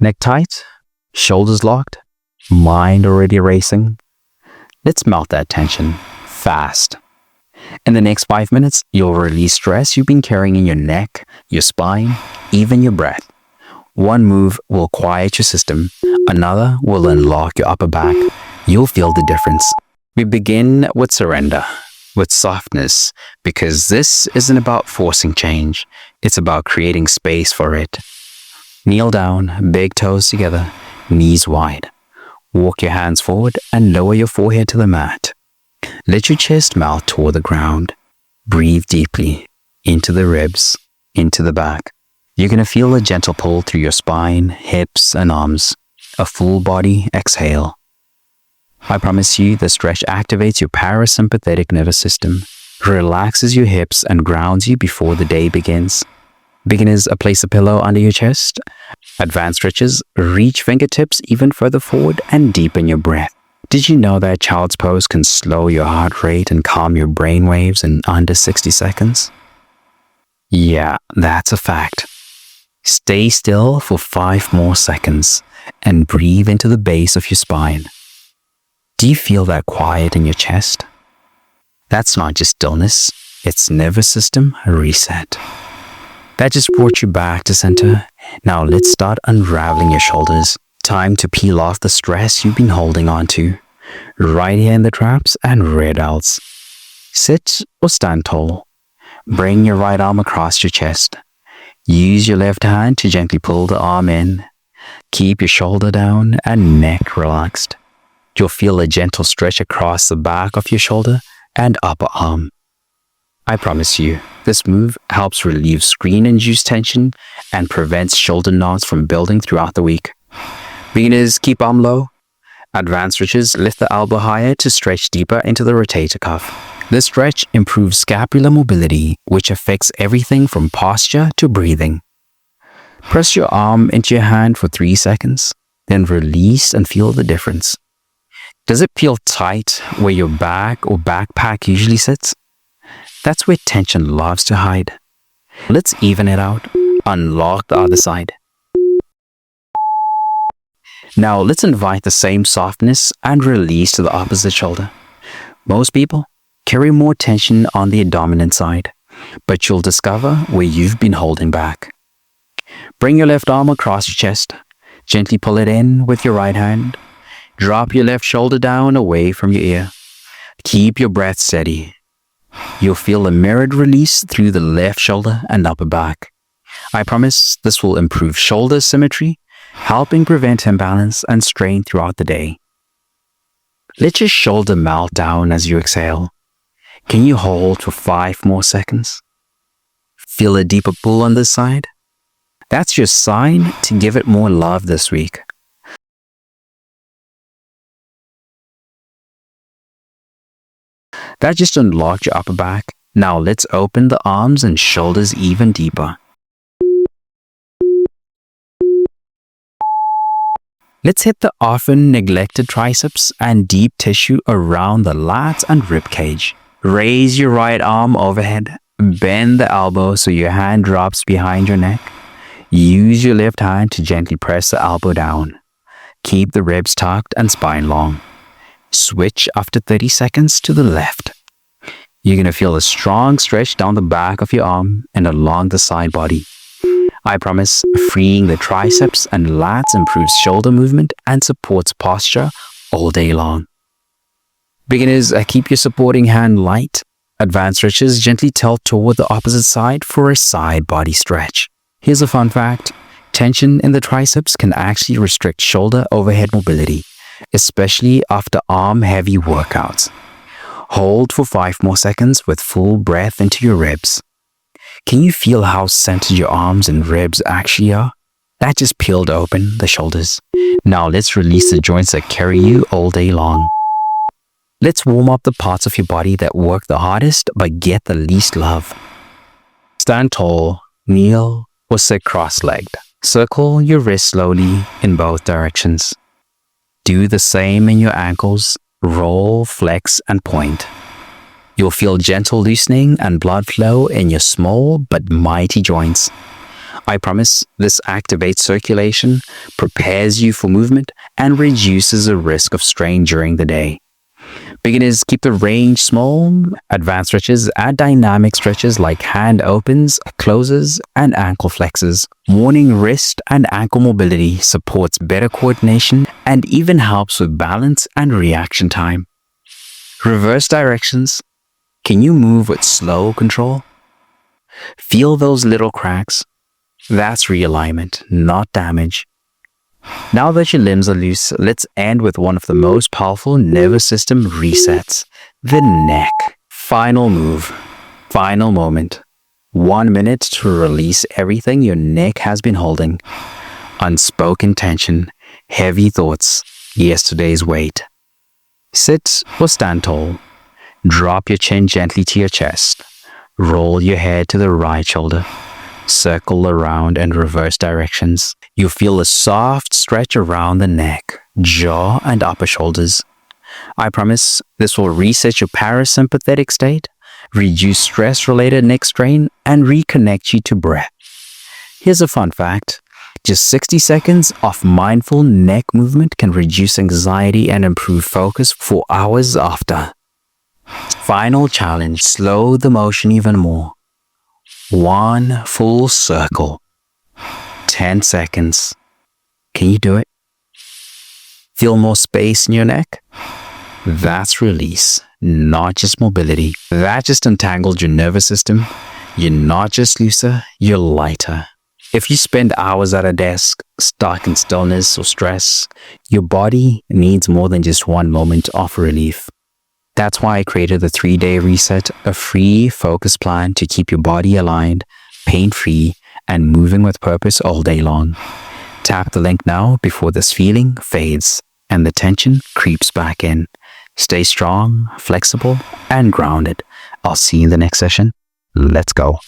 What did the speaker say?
Neck tight, shoulders locked, mind already racing. Let's melt that tension fast. In the next 5 minutes, you'll release stress you've been carrying in your neck, your spine, even your breath. One move will quiet your system, another will unlock your upper back. You'll feel the difference. We begin with surrender, with softness, because this isn't about forcing change. It's about creating space for it. Kneel down, big toes together, knees wide. Walk your hands forward and lower your forehead to the mat. Let your chest melt toward the ground. Breathe deeply into the ribs, into the back. You're going to feel a gentle pull through your spine, hips, and arms. A full body exhale. I promise you, the stretch activates your parasympathetic nervous system, relaxes your hips, and grounds you before the day begins. Beginners, place a pillow under your chest. Advanced stretches, reach fingertips even further forward and deepen your breath. Did you know that child's pose can slow your heart rate and calm your brain waves in under 60 seconds? Yeah, that's a fact. Stay still for 5 more seconds and breathe into the base of your spine. Do you feel that quiet in your chest? That's not just stillness, it's nervous system reset. That just brought you back to center. Now let's start unraveling your shoulders. Time to peel off the stress you've been holding on to. Right here in the traps and rear delts. Sit or stand tall. Bring your right arm across your chest. Use your left hand to gently pull the arm in. Keep your shoulder down and neck relaxed. You'll feel a gentle stretch across the back of your shoulder and upper arm. I promise you, this move helps relieve screen-induced tension and prevents shoulder knots from building throughout the week. Beginners, keep arm low. Advanced stretches, lift the elbow higher to stretch deeper into the rotator cuff. This stretch improves scapular mobility, which affects everything from posture to breathing. Press your arm into your hand for 3 seconds, then release and feel the difference. Does it feel tight where your back or backpack usually sits? That's where tension loves to hide. Let's even it out. Unlock the other side. Now let's invite the same softness and release to the opposite shoulder. Most people carry more tension on the dominant side, but you'll discover where you've been holding back. Bring your left arm across your chest. Gently pull it in with your right hand. Drop your left shoulder down away from your ear. Keep your breath steady. You'll feel a mirrored release through the left shoulder and upper back. I promise this will improve shoulder symmetry, helping prevent imbalance and strain throughout the day. Let your shoulder melt down as you exhale. Can you hold for 5 more seconds? Feel a deeper pull on this side? That's your sign to give it more love this week. That just unlocked your upper back. Now let's open the arms and shoulders even deeper. Let's hit the often neglected triceps and deep tissue around the lats and rib cage. Raise your right arm overhead. Bend the elbow so your hand drops behind your neck. Use your left hand to gently press the elbow down. Keep the ribs tucked and spine long. Switch after 30 seconds to the left. You're going to feel a strong stretch down the back of your arm and along the side body. I promise, freeing the triceps and lats improves shoulder movement and supports posture all day long. Beginners, keep your supporting hand light. Advanced stretches, gently tilt toward the opposite side for a side body stretch. Here's a fun fact. Tension in the triceps can actually restrict shoulder overhead mobility, especially after arm-heavy workouts. Hold for 5 more seconds with full breath into your ribs. Can you feel how centered your arms and ribs actually are? That just peeled open the shoulders. Now let's release the joints that carry you all day long. Let's warm up the parts of your body that work the hardest but get the least love. Stand tall, kneel, or sit cross-legged. Circle your wrists slowly in both directions. Do the same in your ankles. Roll, flex, and point. You'll feel gentle loosening and blood flow in your small but mighty joints. I promise this activates circulation, prepares you for movement, and reduces the risk of strain during the day. Beginners keep the range small. Advanced stretches add dynamic stretches like hand opens, closes, and ankle flexes. Morning wrist and ankle mobility supports better coordination and even helps with balance and reaction time. Reverse directions. Can you move with slow control? Feel those little cracks? That's realignment, not damage. Now that your limbs are loose, let's end with one of the most powerful nervous system resets, the neck. Final move, final moment. 1 minute to release everything your neck has been holding. Unspoken tension, heavy thoughts, yesterday's weight. Sit or stand tall. Drop your chin gently to your chest. Roll your head to the right shoulder. Circle around and reverse directions. You feel a soft stretch around the neck, jaw, and upper shoulders. I promise this will reset your parasympathetic state, reduce stress-related neck strain, and reconnect you to breath. Here's a fun fact. Just 60 seconds of mindful neck movement can reduce anxiety and improve focus for hours after. Final challenge, slow the motion even more. 1 full circle. 10 seconds. Can you do it? Feel more space in your neck? That's release, not just mobility. That just untangled your nervous system. You're not just looser, you're lighter. If you spend hours at a desk, stuck in stillness or stress, your body needs more than just one moment of relief. That's why I created the 3-day reset, a free focus plan to keep your body aligned, pain-free, and moving with purpose all day long. Tap the link now before this feeling fades and the tension creeps back in. Stay strong, flexible, and grounded. I'll see you in the next session. Let's go.